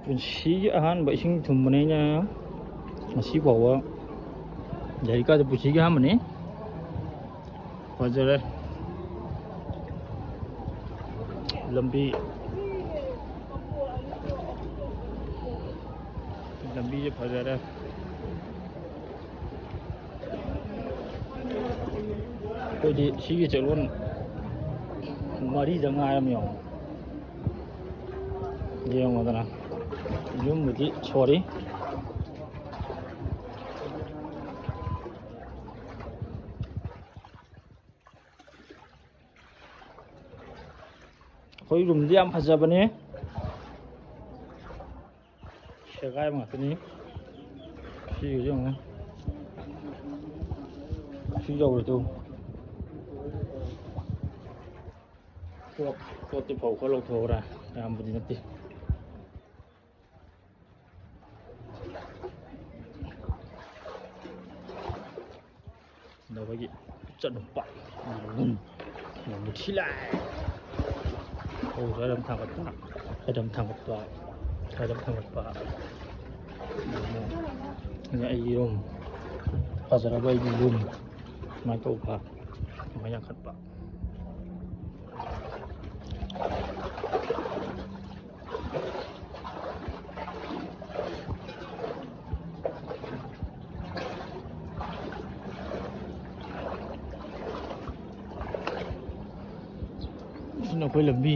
ꯄꯨꯟꯁꯤꯒꯤ ꯑꯍꯥꯟꯕ ꯏꯁꯤꯡ ꯊꯨꯝꯕꯅꯤꯅ ꯉꯁꯤ ꯐꯥꯎꯕ ꯖꯔꯤꯀꯥꯗ ꯄꯨꯟꯁꯤꯒꯤ ꯑꯍꯥꯟꯕꯅꯤ ꯐꯖꯔꯦ ꯂꯝꯕꯤꯁꯦ ꯐꯖꯔꯦ ꯑꯩꯈꯣꯏꯗꯤ ꯁꯤꯒꯤ ꯆꯠꯂꯣꯟ ꯃꯔꯤꯗ ꯉꯥꯏꯔꯝ ꯌꯦꯡꯉꯣꯗꯅ ꯌꯨꯝꯕꯨꯗꯤ ꯁꯣꯔꯤ ꯑꯩꯈꯣꯏ ꯔꯨꯝꯗꯤ ꯌꯥꯝ ꯐꯖꯕꯅꯦ ꯁꯦꯒꯥꯏꯕ ꯉꯥꯛꯇꯅꯤ ꯁꯤꯒꯤꯁꯨ ꯌꯦꯡꯉꯨ ꯁꯤ ꯌꯧꯔꯁꯨ ꯄꯣꯠꯇꯤ ꯐꯧ ꯈꯔ ꯂꯧꯊꯣꯛꯎꯔꯦ ꯌꯥꯝꯕꯨꯗꯤ ꯅꯠꯇꯦ ꯑꯩꯈꯣꯏꯒꯤ ꯆꯠꯅꯨꯄꯥ ꯃꯨꯊꯤꯂꯥꯏ ꯐꯧꯁꯨ ꯑꯗꯨꯝ ꯊꯥꯡꯒꯠꯄ ꯑꯗꯨꯝ ꯊꯥꯡꯒꯠꯄ ꯑꯗꯨꯝ ꯊꯥꯡꯒꯠꯄ ꯑꯩꯒꯤ ꯔꯨꯝ ꯐꯖꯔꯕ ꯑꯩꯒꯤ ꯔꯨꯝ ꯁꯨꯃꯥꯏꯅ ꯇꯧꯕ ꯁꯨꯃꯥꯏꯅ ꯌꯥꯡꯈꯠꯄ ꯁꯤꯅ ꯑꯩꯈꯣꯏ ꯂꯝꯕꯤ